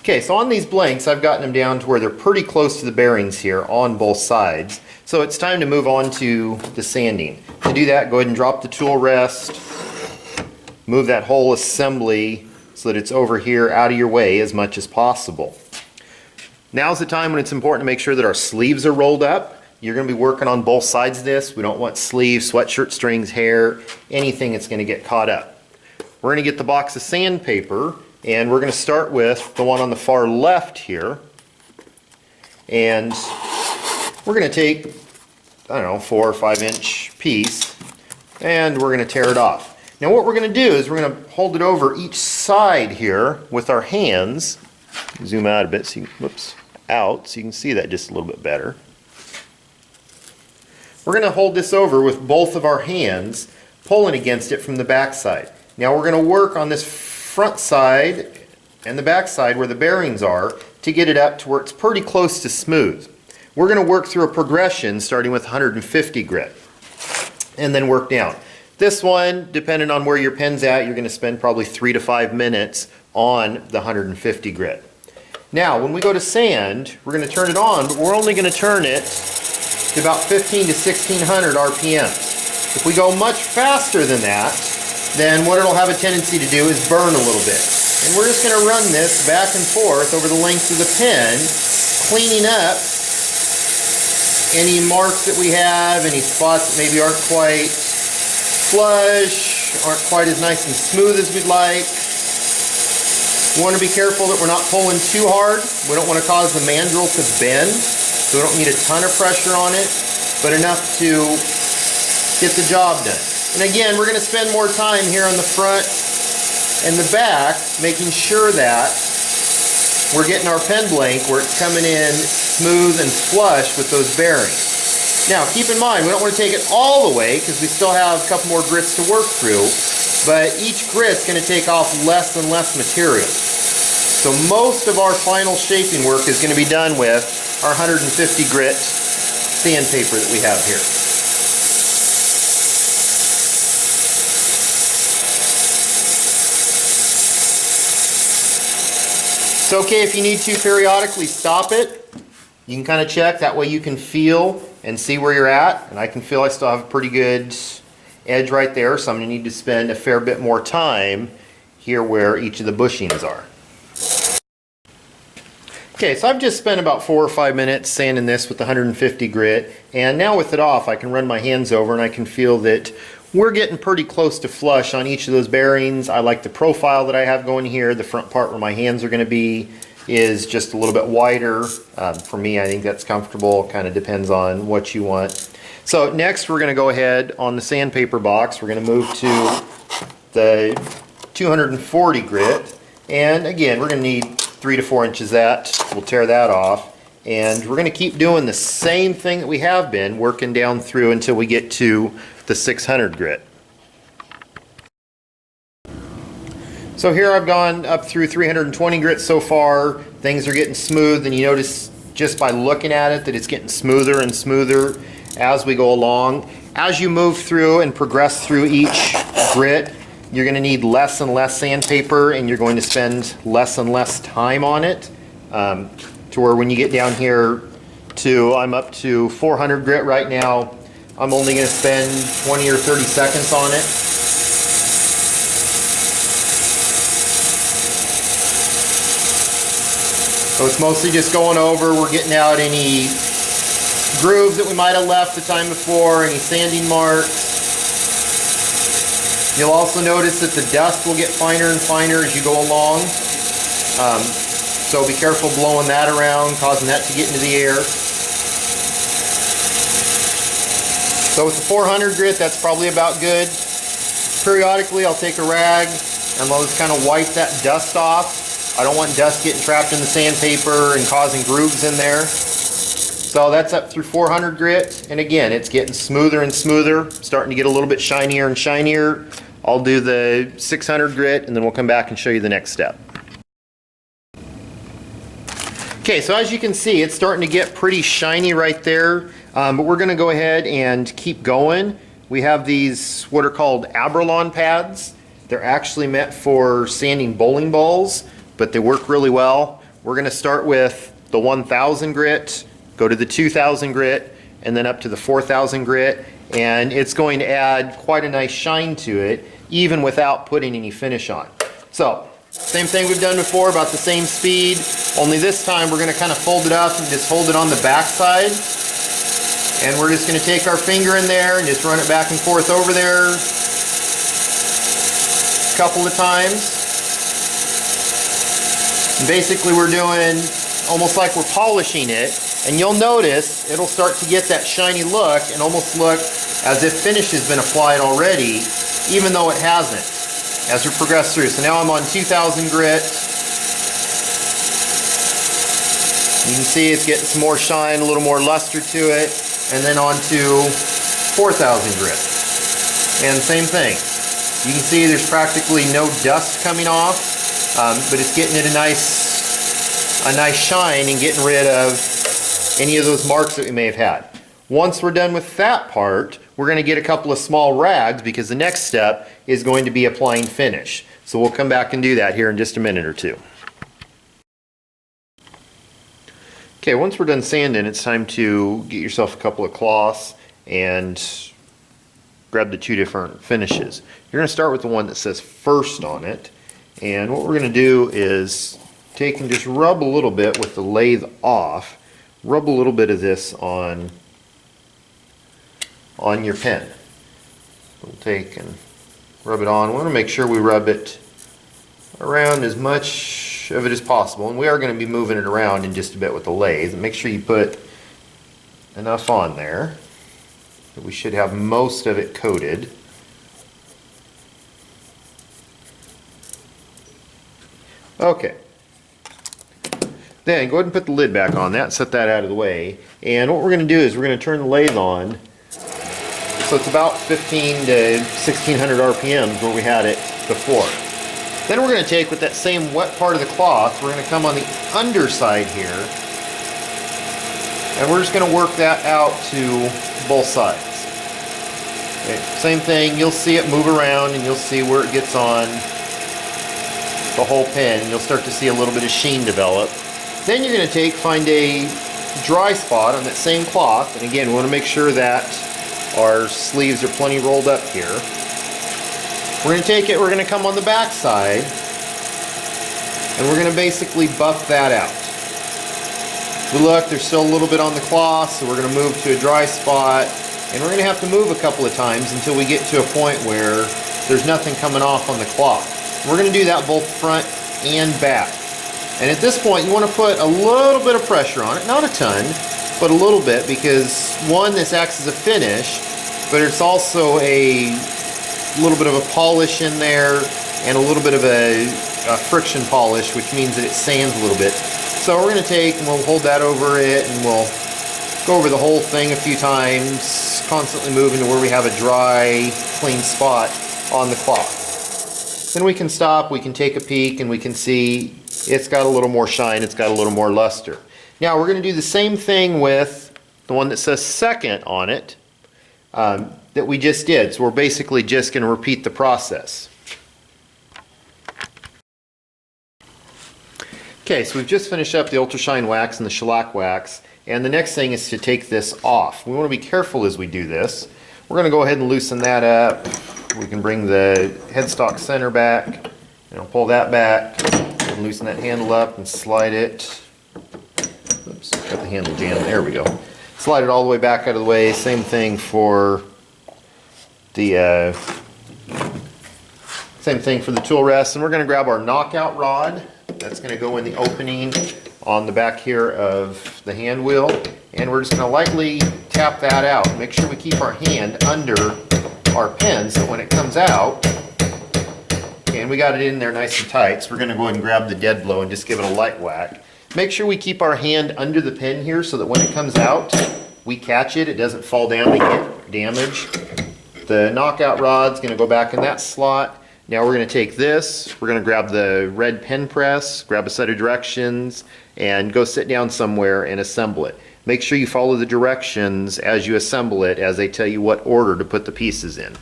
Okay, so on these blanks, I've gotten them down to where they're pretty close to the bearings here on both sides. So it's time to move on to the sanding. To do that, go ahead and drop the tool rest. Move that whole assembly so that it's over here out of your way as much as possible. Now's the time when it's important to make sure that our sleeves are rolled up. You're going to be working on both sides of this. We don't want sleeves, sweatshirt strings, hair, anything that's going to get caught up. We're going to get the box of sandpaper, and we're going to start with the one on the far left here. And we're going to take, I don't know, 4 or 5 inch piece, and we're going to tear it off. Now what we're going to do is we're going to hold it over each side here with our hands. Zoom out a bit so you, whoops, out so you can see that just a little bit better. We're going to hold this over with both of our hands, pulling against it from the back side. Now we're going to work on this front side and the back side where the bearings are to get it up to where it's pretty close to smooth. We're going to work through a progression starting with 150 grit and then work down. This one, depending on where your pen's at, you're going to spend probably 3 to 5 minutes on the 150 grit. Now when we go to sand, we're going to turn it on, but we're only going to turn it to about 15 to 1600 RPMs. If we go much faster than that, then what it'll have a tendency to do is burn a little bit. And we're just going to run this back and forth over the length of the pen, cleaning up any marks that we have, any spots that maybe aren't quite flush, aren't quite as nice and smooth as we'd like. We want to be careful that we're not pulling too hard. We don't want to cause the mandrel to bend, so we don't need a ton of pressure on it, but enough to get the job done. And again, we're going to spend more time here on the front and the back, making sure that we're getting our pen blank where it's coming in smooth and flush with those bearings. Now, keep in mind, we don't want to take it all the way because we still have a couple more grits to work through, but each grit's going to take off less and less material. So most of our final shaping work is going to be done with our 150 grit sandpaper that we have here. It's okay if you need to periodically stop it. You can kind of check, that way you can feel and see where you're at. And I can feel I still have a pretty good edge right there, so I'm going to need to spend a fair bit more time here where each of the bushings are. Okay, so I've just spent about 4 or 5 minutes sanding this with 150 grit, and now with it off I can run my hands over and I can feel that we're getting pretty close to flush on each of those bearings. I like the profile that I have going here. The front part where my hands are going to be is just a little bit wider. For me, I think that's comfortable. Kind of depends on what you want. So next we're going to go ahead on the sandpaper box. We're going to move to the 240 grit, and again we're going to need 3 to 4 inches of that. We'll tear that off, and we're going to keep doing the same thing that we have been, working down through until we get to the 600 grit. So here I've gone up through 320 grit so far. Things are getting smooth, and you notice just by looking at it that it's getting smoother and smoother as we go along. As you move through and progress through each grit, you're going to need less and less sandpaper, and you're going to spend less and less time on it, to where when you get down here to, I'm up to 400 grit right now, I'm only going to spend 20 or 30 seconds on it. So it's mostly just going over, we're getting out any grooves that we might have left the time before, any sanding marks. You'll also notice that the dust will get finer and finer as you go along. So be careful blowing that around, causing that to get into the air. So with the 400 grit, that's probably about good. Periodically, I'll take a rag and I'll just kind of wipe that dust off. I don't want dust getting trapped in the sandpaper and causing grooves in there. So that's up through 400 grit, and again, it's getting smoother and smoother, starting to get a little bit shinier and shinier. I'll do the 600 grit, and then we'll come back and show you the next step. Okay, so as you can see, it's starting to get pretty shiny right there, but we're going to go ahead and keep going. We have these what are called Abralon pads. They're actually meant for sanding bowling balls, but they work really well. we're going to start with the 1000 grit, go to the 2000 grit, and then up to the 4000 grit, and it's going to add quite a nice shine to it, even without putting any finish on. So, same thing we've done before, about the same speed, only this time we're going to kind of fold it up and just hold it on the back side. And we're just going to take our finger in there and just run it back and forth over there a couple of times. And basically we're doing almost like we're polishing it, and you'll notice it'll start to get that shiny look and almost look as if finish has been applied already, even though it hasn't, as we progress through. So now I'm on 2000 grit. You can see it's getting some more shine, a little more luster to it, and then on to 4000 grit. And same thing. You can see there's practically no dust coming off, but it's getting it a nice shine and getting rid of any of those marks that we may have had. Once we're done with that part, we're going to get a couple of small rags, because the next step is going to be applying finish. So we'll come back and do that here in just a minute or two. Okay, once we're done sanding, it's time to get yourself a couple of cloths and grab the two different finishes. You're going to start with the one that says first on it, and what we're going to do is take and just rub a little bit with the lathe off. Rub a little bit of this on your pen. We'll take and rub it on. We want to make sure we rub it around as much of it as possible, and we are going to be moving it around in just a bit with the lathe. Make sure you put enough on there that we should have most of it coated. Okay. Then go ahead and put the lid back on that, set that out of the way, and what we're going to do is we're going to turn the lathe on so it's about 15 to 1600 RPMs where we had it before. Then we're going to take with that same wet part of the cloth, we're going to come on the underside here, and we're just going to work that out to both sides. Okay, same thing, you'll see it move around and you'll see where it gets on the whole pen, and you'll start to see a little bit of sheen develop. Then you're going to find a dry spot on that same cloth, and again we want to make sure that our sleeves are plenty rolled up here. We're going to take it, we're going to come on the back side, and we're going to basically buff that out. But look, there's still a little bit on the cloth, so we're going to move to a dry spot, and we're going to have to move a couple of times until we get to a point where there's nothing coming off on the cloth. We're going to do that both front and back. And at this point you want to put a little bit of pressure on it, not a ton, but a little bit, because one, this acts as a finish, but it's also a little bit of a polish in there and a little bit of a friction polish, which means that it sands a little bit. So we're going to take and we'll hold that over it, and we'll go over the whole thing a few times, constantly moving to where we have a dry, clean spot on the cloth. Then we can stop, we can take a peek, and we can see it's got a little more shine, it's got a little more luster. Now we're going to do the same thing with the one that says second on it that we just did. So we're basically just going to repeat the process. Okay, so we've just finished up the Ultra Shine wax and the shellac wax, and the next thing is to take this off. We want to be careful as we do this. We're going to go ahead and loosen that up. We can bring the headstock center back, and I'll pull that back, and loosen that handle up and slide it. Oops, got the handle jammed. There we go. Slide it all the way back out of the way. Same thing for the tool rest. And we're going to grab our knockout rod. That's going to go in the opening on the back here of the hand wheel, and we're just going to lightly tap that out. Make sure we keep our hand under our pen so when it comes out, and we got it in there nice and tight, so we're going to go ahead and grab the dead blow and just give it a light whack. Make sure we keep our hand under the pen here so that when it comes out, we catch it, it doesn't fall down and get damaged. The knockout rod's going to go back in that slot. Now we're going to take this, we're going to grab the red pen press, grab a set of directions, and go sit down somewhere and assemble it. Make sure you follow the directions as you assemble it, as they tell you what order to put the pieces in.